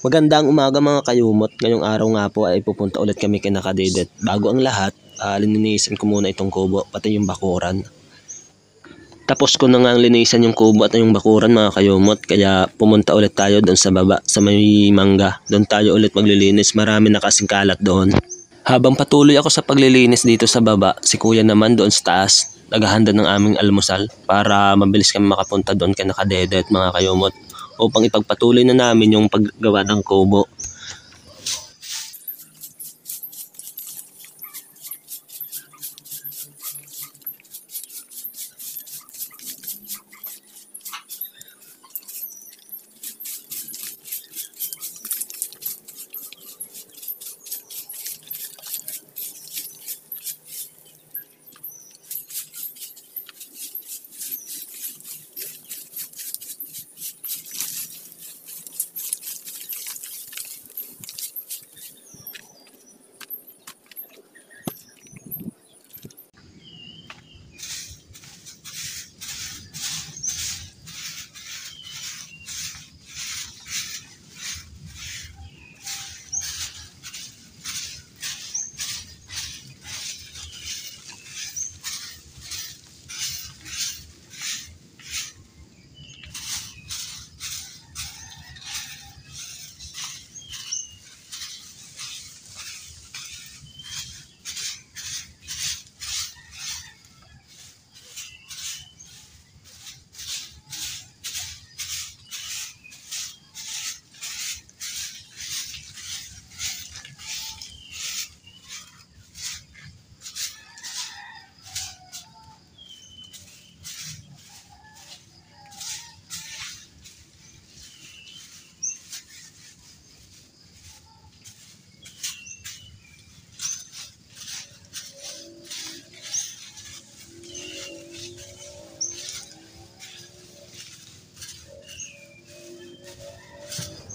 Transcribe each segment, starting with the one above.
Magandang umaga mga kayumot. Ngayong araw nga po ay pupunta ulit kami kay Nakadedet. Bago ang lahat, lininisan ko muna itong kubo, pati yung bakuran. Tapos ko na nga ang linisan yung kubo at yung bakuran mga kayumot. Kaya pumunta ulit tayo doon sa baba, sa may mangga. Doon tayo ulit maglilinis. Marami na kasing kalat doon. Habang patuloy ako sa paglilinis dito sa baba, si kuya naman doon sa taas, naghahanda ng aming almusal para mabilis kami makapunta doon kay Nakadedet mga kayumot, upang ipagpatuloy na namin yung paggawa ng kubo.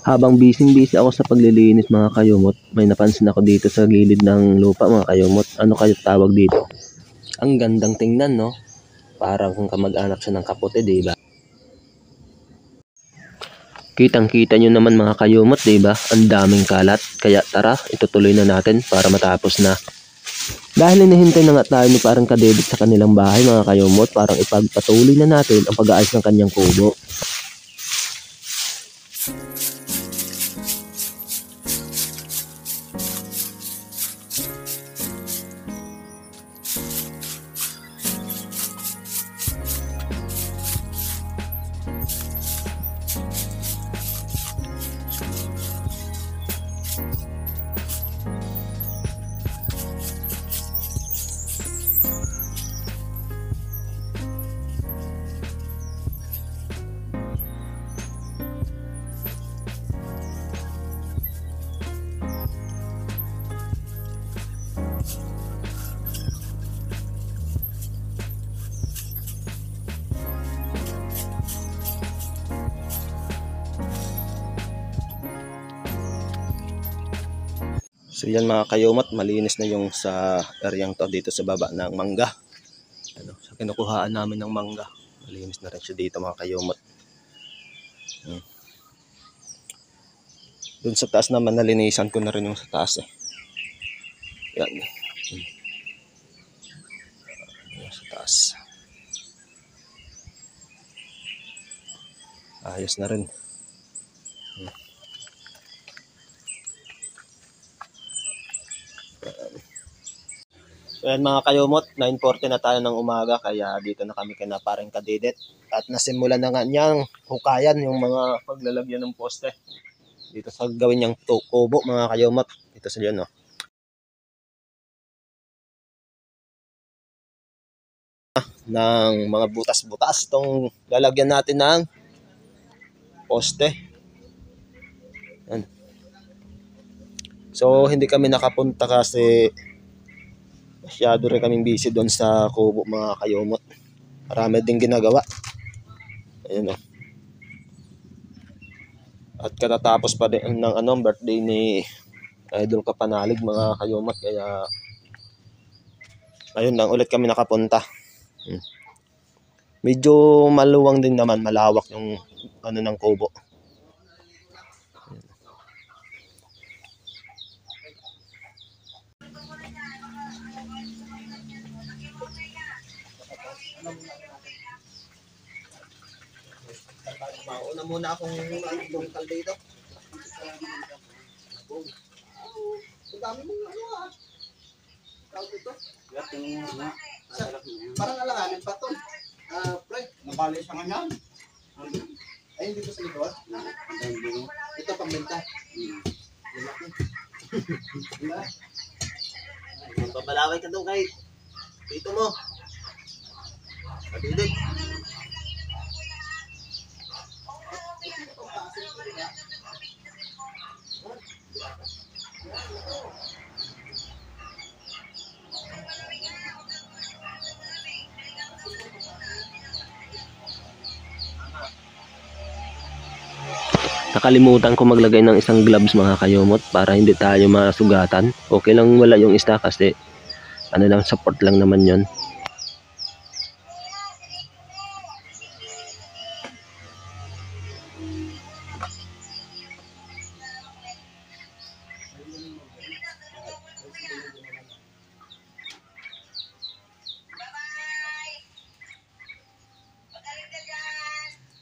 Habang busy ako sa paglilinis mga kayumot, may napansin ako dito sa gilid ng lupa mga kayumot. Ano kayo tawag dito? Ang gandang tingnan, no? Parang kung kamag-anak siya ng kapote, diba? Kitang-kita nyo naman mga kayumot, diba? Ang daming kalat. Kaya tara, itutuloy na natin para matapos na. Dahil hinihintay na nga tayo ni parang Kadedet sa kanilang bahay mga kayumot, parang ipagpatuloy na natin ang pag-aayos ng kanyang kubo. So yan mga kayumot, malinis na yung sa areang to dito sa baba ng mangga. Ano, sa kinukuhaan namin ng mangga, malinis na rin siya dito mga kayumot. Doon sa taas naman nalinisan ko na rin yung sa taas eh. Yan. Yan sa taas. Ayos na rin. So yan mga kayumot, 9:40 na tayo ng umaga, kaya dito na kami kina parang Kadedet. At nasimulan na nga niyang hukayan yung mga paglalagyan ng poste. Dito sa gawin niyang kubo mga kayumot. Dito sa dyan, no. ng mga butas-butas. Itong lalagyan natin ng poste. Yan. So hindi kami nakapunta kasi masyado rin kaming busy doon sa kubo mga kayumot. Marami din ginagawa. Ayun o. At katatapos pa din ng birthday ni Idol Kapanalig mga kayumot. Kaya ayun lang ulit kami nakapunta. Medyo maluwang din naman, malawak yung ng kubo. Mauna muna akong mag-local dito. Ang dami mong tawag dito. Parang alanganin pa to. Pre, nabali siya nga yan. Ay, hindi ko sa likod? Ito pambenta. Magpabalaway ka doon kay dito mo. Pabilig. Nakalimutan ko maglagay ng isang gloves mga kayumot para hindi tayo masugatan. Okay lang wala yung isda kasi lang, support lang naman yon.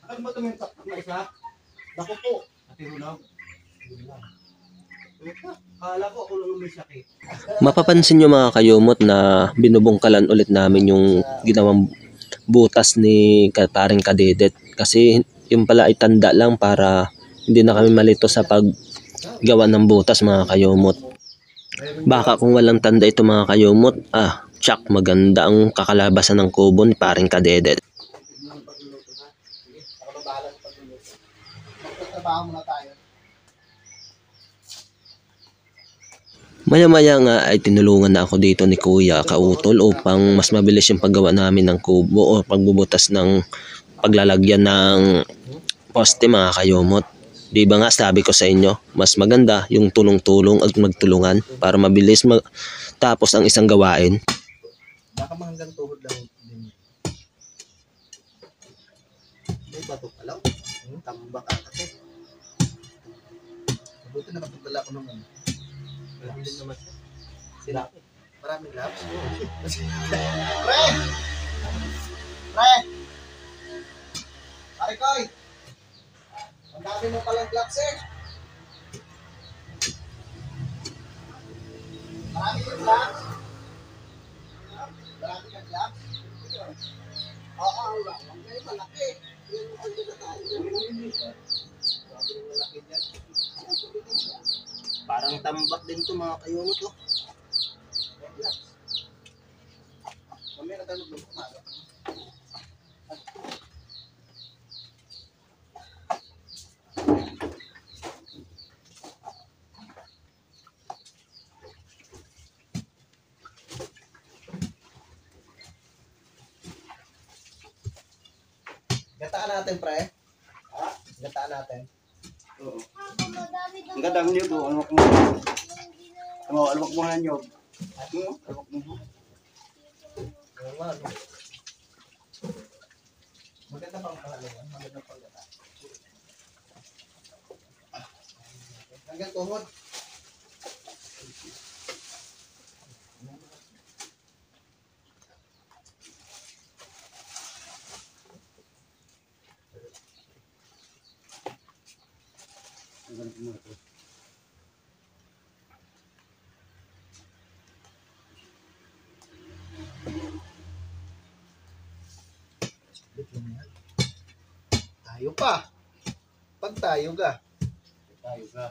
Ano ba tumintak na isa? Dako po. Ati Runaw. Kala ko ako lang may sakit. Mapapansin nyo mga kayumot na binubungkalan ulit namin yung ginawang butas ni paring Kadedet. Kasi yung pala ay tanda lang para hindi na kami malito sa paggawa ng butas mga kayumot. Baka kung walang tanda ito mga kayumot, tsak maganda ang kakalabasan ng kubo ni paring Kadedet. Maya-maya nga ay tinulungan na ako dito ni Kuya Kautol upang mas mabilis yung paggawa namin ng kubo o pagbubutas ng paglalagyan ng poste mga kayumot. Di ba nga sabi ko sa inyo, mas maganda yung tulong-tulong at magtulungan para mabilis tapos ang isang gawain. Baka hanggang tuhod lang din. May bato ka lang? Tambak ka kasi. Mabuti na kapagdala ko naman. Marami din naman siya. Sila. Maraming labs. Pre! Pre! Arikoy! Ang dami mo palang gloves eh. Marami yung gloves? Marami kang gloves? Oo, ang kayo malaki. Yung malaki na tayo. Grabe yung malaki dyan. Parang tambak din to mga kayumot oh. Mamaya na tayo maglumaga. Gataan natin pre. Ha? Gataan natin. Oo. Ang gadang niyo do, alwak mo. Alwak mo nga niyo. Alwak mo. Maganda pang pangalan, maganda pang gata. Hanggang tuhod. Tayo pa. Pag tayo ka. Tayo ka.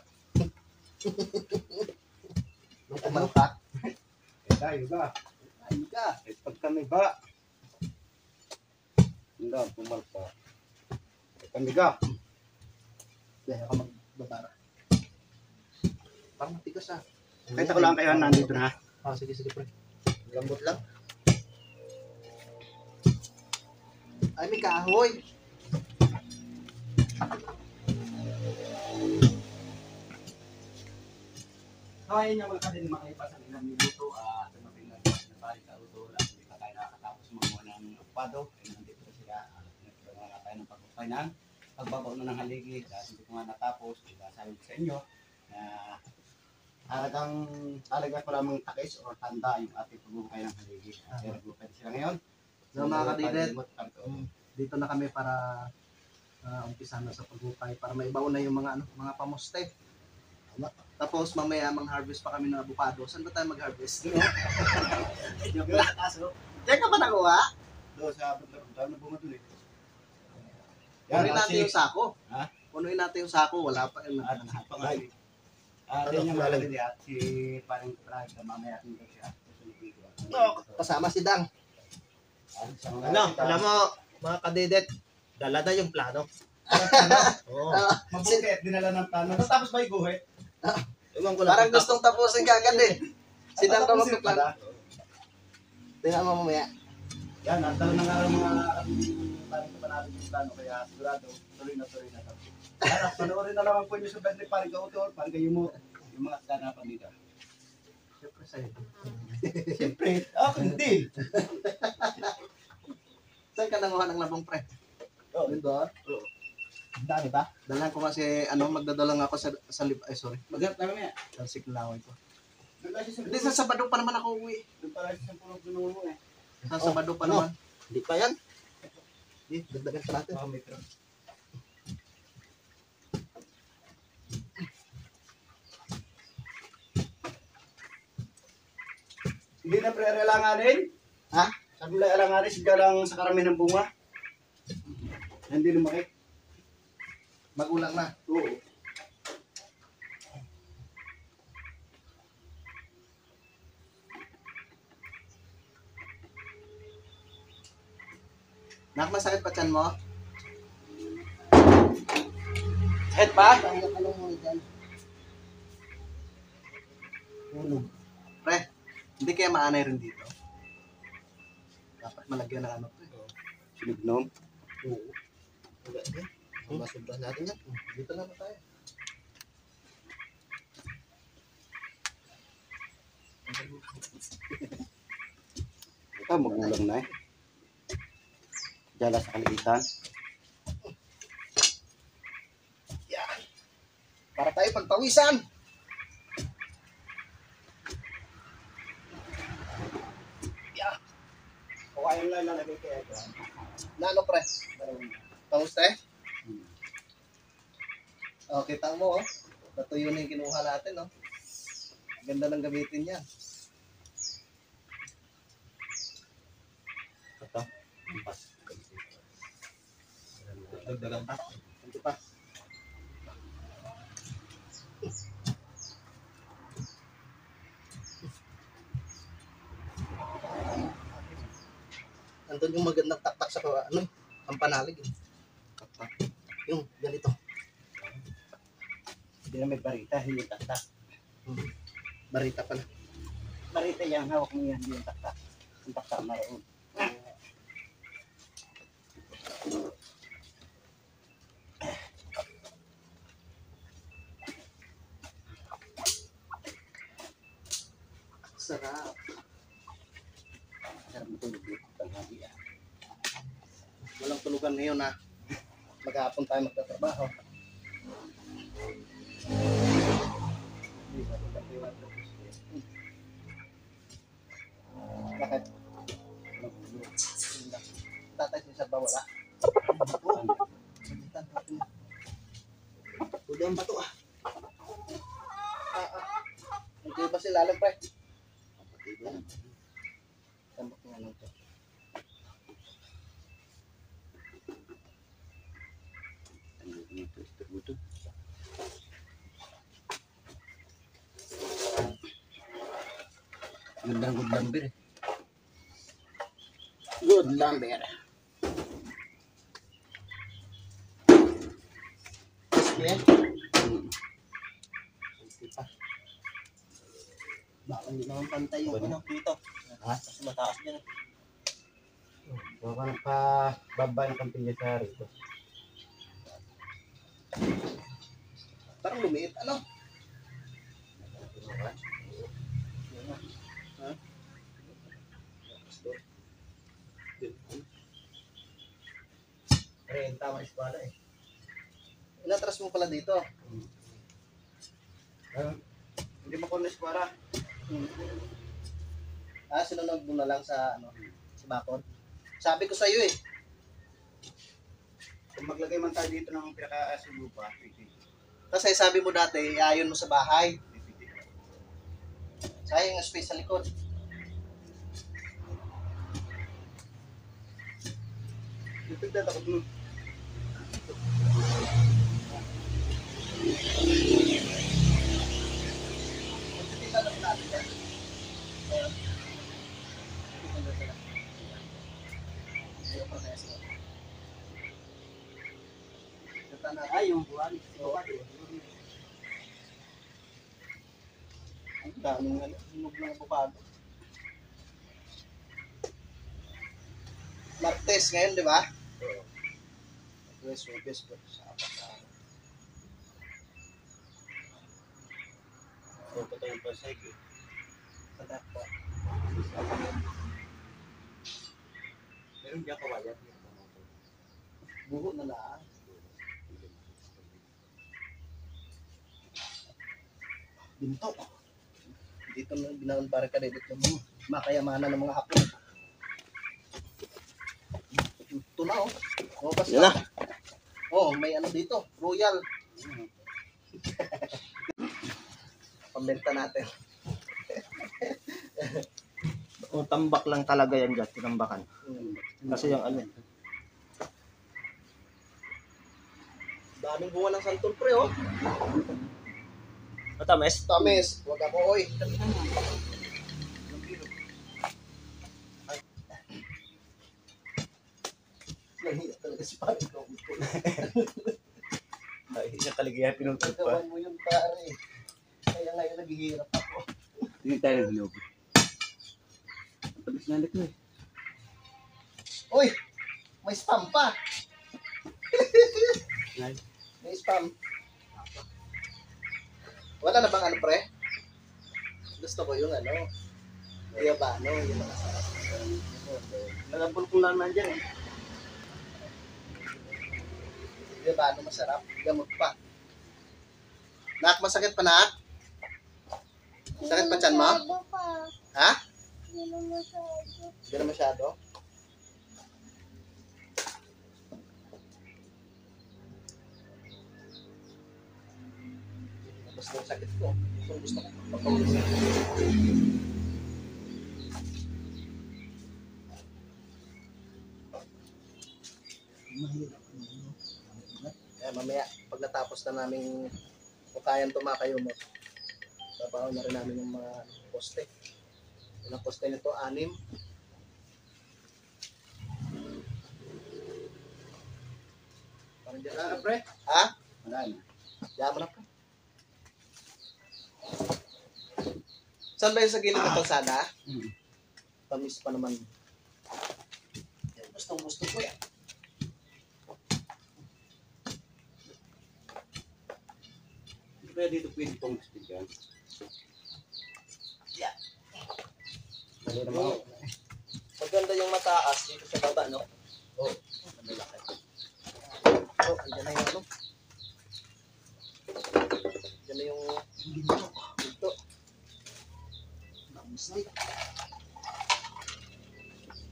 Nung kumalkat. Tayo ka. Tayo ka. Pag kami ba. Dahan, pumalpa. Kamiga. Dahil ako magbabara. Parang matigas ah. Kahit ako lang kayo nandito na. Sige, pre. Lambot lang. Ay, may kahoy. Kawain niya wala ka din makaipas ang ilang minuto at tumating na tayo sa auto lang. Hindi pa tayo nakakatapos mamuha ng pado. Ay nandito na sila. Nagkaroon tayo ng pagpapay ng pagbabaw na ng haligi. Dahil hindi ko nga natapos. Sabi ko sa inyo na talaga ko lamang takis o tanda yung ating pagbubuhay ng haligi. Kaya nagbubuhay sila ngayon. So mga kadidet, dito na kami para umpisa na sa paghukay para maibaon na yung mga pamuste. Tapos mamaya mag-harvest pa kami ng avocado. Saan ba tayo mag-harvest? Yung sa kaso, Diyan ka ba nakuha? doon sa bunta na bunga doon eh. Punuin natin yung sako. Ha? Punuin natin yung sako. Wala pa. Pangalit. Yan yung malagay niya at si parang Prag na mamaya nito siya. Kasama si Dang. Alam mo, mga kadidet, dala na yung plano. Mabuket, dinala ng plano. Tapos ba iguhit? Parang gustong tapusin ka agad eh. Si Dang ka magpaplano. Tingnan mo mamaya. Yan, nagdala na nga mga parang kapanalo yung plano. Kaya sigurado, tuloy na to. Kaya panoorin na lang po nyo sa band ni Parang Kautor. Parang kayo mo yung mga kaganapan dito. Siyempre sa'yo. Siyempre, hindi. Saan ka nanguha ng labong pre? Oh, Yun doon? dami ba? Dalhan ko kasi, magdadalang ako sa sorry. Maghanap namin yan. Sa siklaway ko. Hindi, Hindi sa Sabado pa naman ako uwi. Doon pala siya sa puno mo eh. Sa Sabado pa naman. Hindi pa yan. Hindi, dagdagan pa natin. Metro. Hindi na pre-alanganin. Ha? Sabi lang alanganin, siya lang sa karamihan ng bunga. Hindi lumaki. Magulang na. Oo. Nak, masakit pa tiyan mo? Sakit ba? Pre, hindi kaya maanay rin dito. Dapat malagyan ng ano. Sinignom. Oo. Wala din. Masubra natin yan. Dito na tayo. Ito, magulang na eh. Dala sa kaliitan. Yan. Para tayo pagpawisan. Yan. Kawain lang lalagay kaya ito. Nano pre? Pamusta eh? Oh, kita mo oh. Natuyo na yung kinuha natin oh. Ganda ng gamitin yan. Ito. Dagdagan pa. Ito pa. Nandun yung magandang taktak sa kampanalig. Taktak. Yung ganito. Hindi na may barita, hindi yung taktak. Barita pala. Barita yan, hawak mo yan, hindi yung taktak. Yung taktak na roon. Sarap. Sarap mo tulog dito. Tanghali ah. Walang tulugan ngayon ha. Maghapon tayo magtatrabaho. Bakit? Tatay si Sarba wala. Pwede ang bato ah. Hindi ba sila alam pre? Tambak nga lang to. Gandang good lumber eh. Good lumber. yan. Hindi pa. Baka hindi naman pantay yung ano dito. Kasi mataas din. Baka pa baba ng kampilya sa rito. Parang lumiit, ano? Ha? Tama eskwala eh. Inatras mo pala dito. Hindi mo ko na eskwala. Sinunod mo na lang sa ano, sa bakod. Sabi ko sa iyo eh. Kung maglagay man tayo dito ng pinaka-sulupa, Kasi sabi mo dati, iayon mo sa bahay. Sayang yung space sa likod. dito dapat mo. Tingnan na natin yan. Ayan. Tingnan na sila. Ayaw pa kaya sila. Tingnan na. Ay, yung buwan. Ang daming ano, hinog ng abukado. Martes ngayon, di ba? Webes po sa apat na araw. So, ito yung pasay ko. Sa dakpa. Meron diyan kawayan. Buho na lang. Binto. Dito na binaon para ka dito yung makayamanan ng mga hapon. Ito na oh. Oh, basta. Yan na. Oh, may ano dito, Royal. Pambenta natin. O, tambak lang talaga yan dyan, tinambakan. Kasi yung ano, Daming bunga ng santol pre oh. matamis. Tamis, wag ako oy. Lahiya talaga si pare ko. Ay, yung kaligayahan pinuntot pa. Gawin mo yun pare. Kaya ngayon naghihirap ako. Hindi tayo nag-log. Tapos na ko eh. Uy! May spam pa! Nice. May spam. Wala na bang ano pre? Gusto ko yung ano. Yabano, yung mga sarap. Nagapulkong naman dyan eh. Yabano masarap. Gamot pa. Nak, masakit pa nak? Sakit pa tiyan mo? Ha? Hindi na masyado. Basta yung sakit ko. Kung gusto ko, pagpapagod. Kaya mamaya, pag natapos na namin kung kayang tumakayo mo, babaw na rin namin yung mga poste. Yung poste nito, 6. Parang dyan na, pre. Ha? Wala na. Diyan mo na, pre. Saan ba yung sa gilid ng kalsada? Tamis pa naman. Yan, gustong gusto ko yan. Hindi kaya dito pwede pong stick-an. Yan. Mali naman. Maganda yung mataas dito sa baba, no? Oo. Malaki. So, andyan na yung ano. Andyan na yung binto. Stick.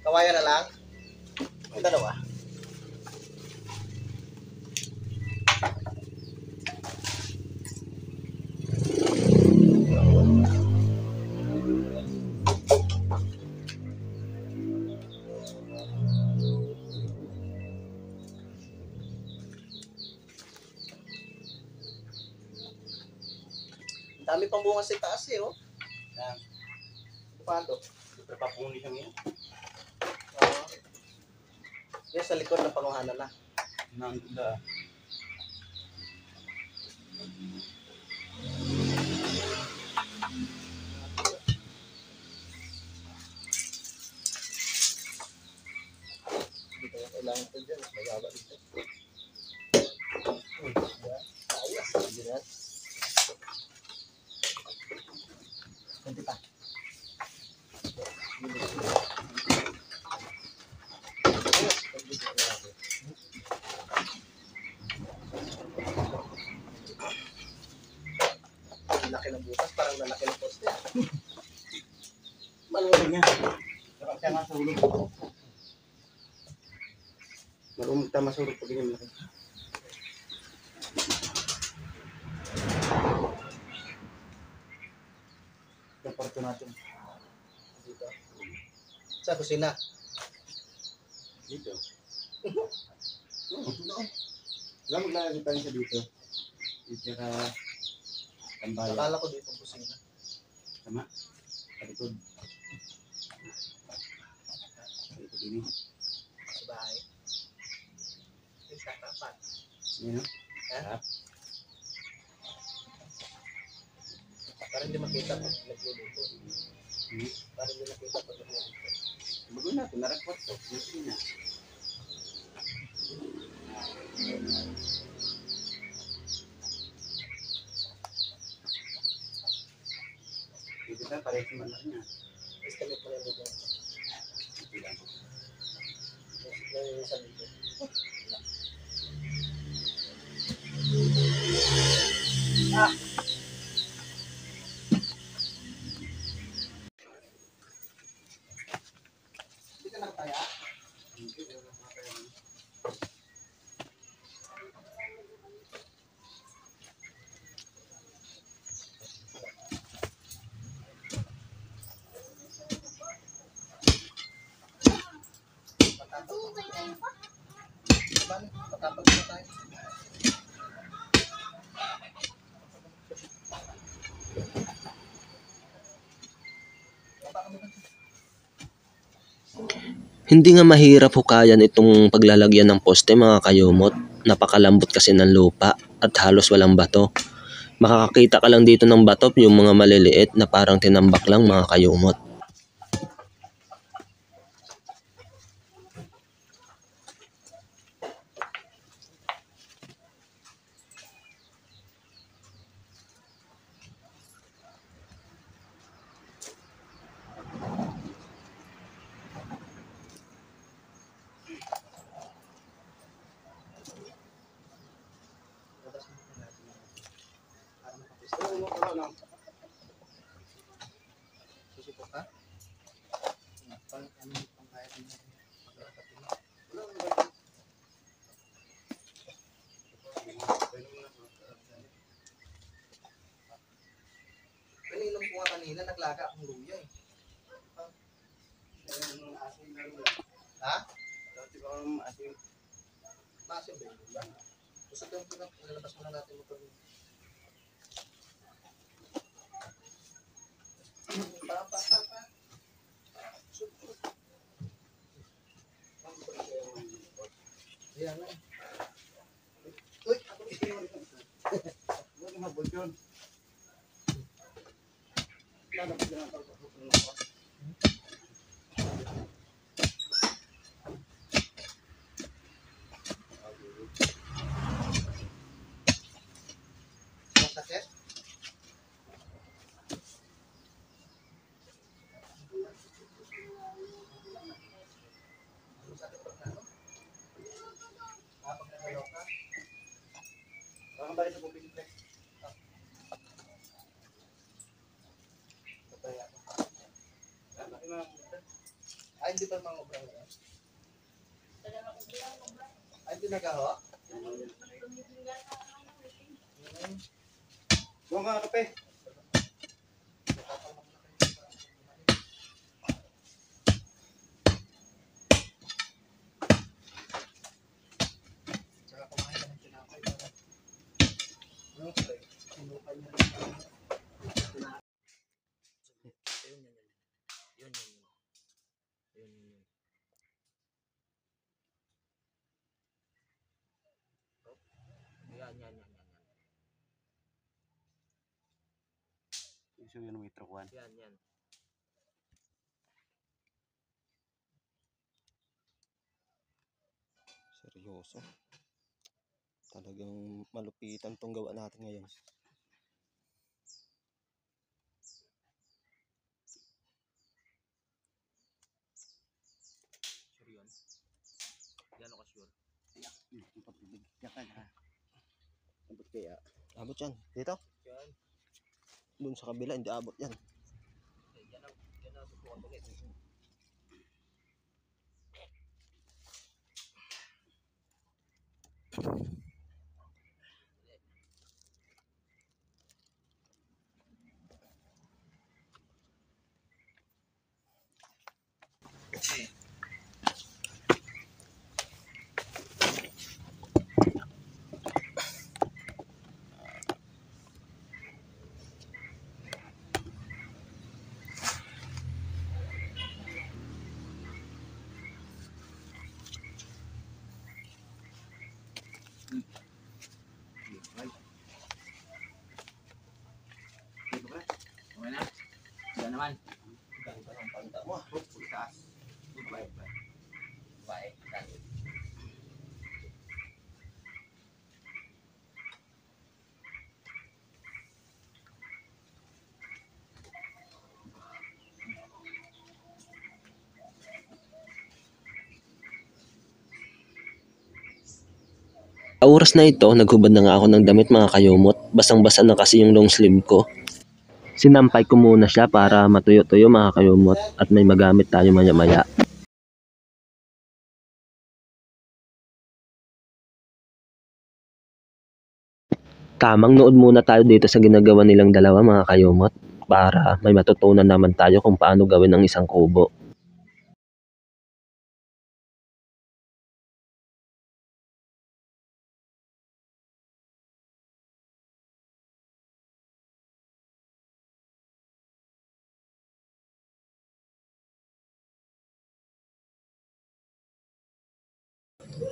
Kawayan na lang. Ang dalawa. Ang dami pang bunga sa taas eh, oh. Yan. Pado. Siyempre papuni siya ngayon. Yan sa likod ng panguhanan na. Nandun na. Hindi kaya kailangan ko dyan. Magaba dito. Ayos. Ganyan. Kunti pa. Laki ng butas, parang lalaki ng poste. Malulog niya. Dapat siya nga sulog. Marunong tama sulog pag ganyan malaki. Yung parto natin. Dito. Sa kusina. Dito. Wala maglalagay tayo sa dito. Dito ka tambayan. Akala ko dito ang kusina. Tama. Kalikod. Kalikod ini. Sa bahay. Yung tatapat. Yan o. Ha? Para hindi makita pag nagluluto. Para hindi makita pag nagluluto. Bago natin. Narakwat to. Dito na. Dito tayo. Parehas yung malaki niya. Estimate mo yung luto. Dito lang. Yung isang luto. Hindi ka nakataya? Matapag na tayo. Hindi nga mahirap hukayan itong paglalagyan ng poste mga kayumot. Napakalambot kasi ng lupa at halos walang bato. Makakakita ka lang dito ng bato yung mga maliliit na parang tinambak lang mga kayumot. Labas mo na natin. Para makapis. Susipot ka? Pang ano pang kaya din natin. Kaninom ko nga kanina, naglaga akong luya eh. Ha? Masim ba yung luya? Gusto ko yung pinalabas muna natin mo pag pa. Ayan na. Uy, ako masakit. Masakit pag ano? Pag nagalaw ka? Balik sa pupili. Papaya ka. Ay, hindi pa mga obra ngayon? Ay, hindi nagawa? Buwan ka kape. Tsaka kumain ka ng tinapay para sinukay niya rin. Yun. Yan. So yun metro 1. Yan. Seryoso. Talagang malupitan tong gawa natin ngayon. Sure yun? Gano'n ka sure? Abot kaya. Abot yan. Dito? Yan. Doon sa kabila, hindi abot yan. Yan na subukan ulit. Okay na? Yan naman. Ganda ng panda mo. Taas. Baik. Baik. Sa oras na ito, naghubad na nga ako ng damit mga kayumot. Basang-basa na kasi yung long sleeve ko. Sinampay ko muna siya para matuyo-tuyo mga kayumot at may magamit tayo maya-maya. Tamang nood muna tayo dito sa ginagawa nilang dalawa mga kayumot para may matutunan naman tayo kung paano gawin ang isang kubo.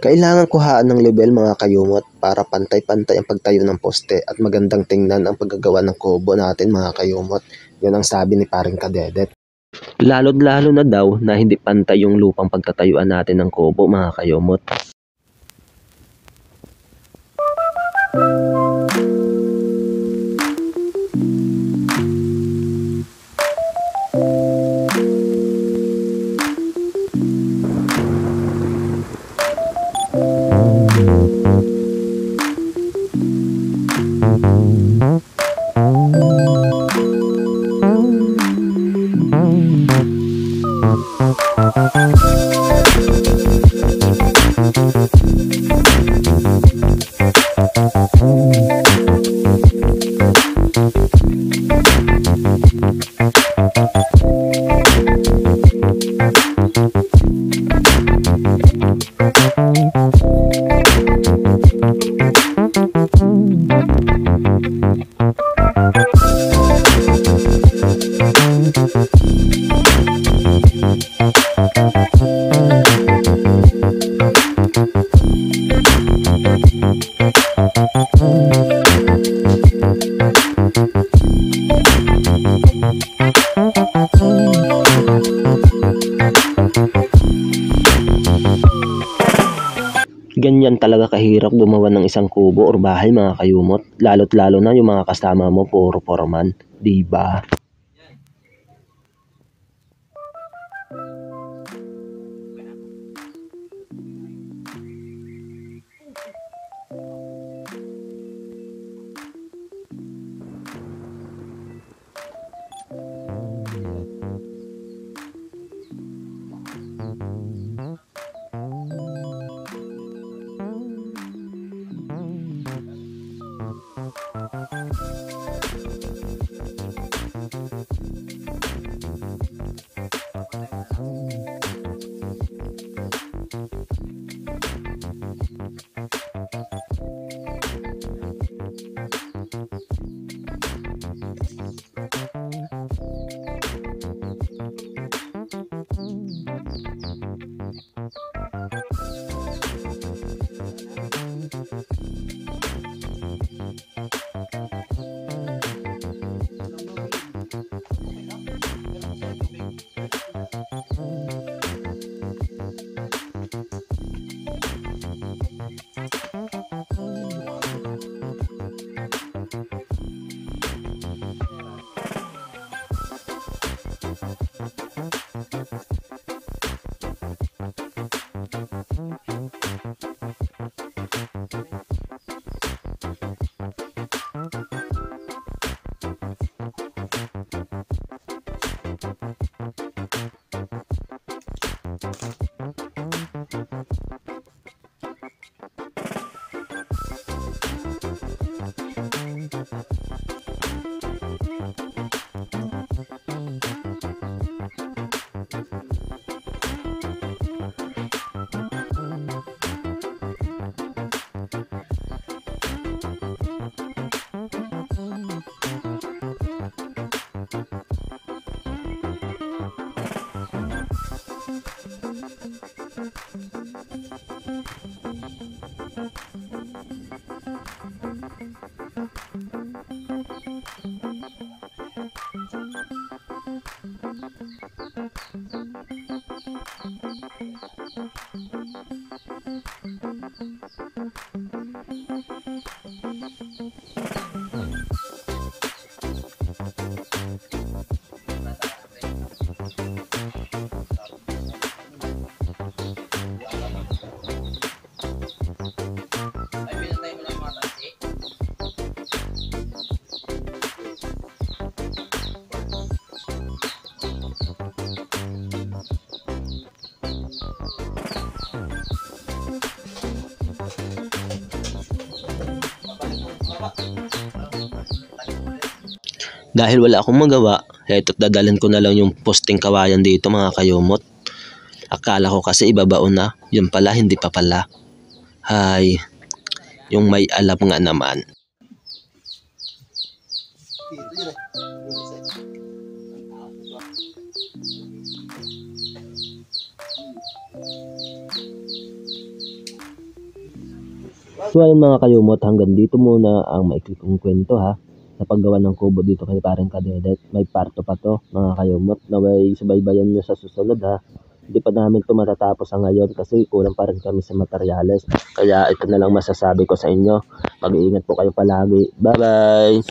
Kailangan kuhaan ng level mga kayumot para pantay-pantay ang pagtayo ng poste at magandang tingnan ang paggagawa ng kubo natin mga kayumot. Yun ang sabi ni paring Kadedet. Lalo't lalo na daw na hindi pantay yung lupang pagtatayuan natin ng kubo mga kayumot. Ganyan talaga kahirap gumawa ng isang kubo or bahay mga kayumot, lalo't lalo na yung mga kasama mo puro foreman, di ba? Dahil wala akong magawa, eto't dadalhin ko na lang yung posting kawayan dito mga kayumot. Akala ko kasi ibabaon na, yun pala hindi pa pala. Hay, yung may alam nga naman. So ayun mga kayumot, hanggang dito muna ang maikli kong kwento ha. Sa paggawa ng kubo dito kay Paring Kadedet. May parto pa to mga kayumot, naway subaybayan nyo sa susunod ha. Hindi pa namin ito matatapos sa ngayon kasi kulang pa rin kami sa materyales. Kaya ito na lang masasabi ko sa inyo. Mag-iingat po kayo palagi. Bye-bye!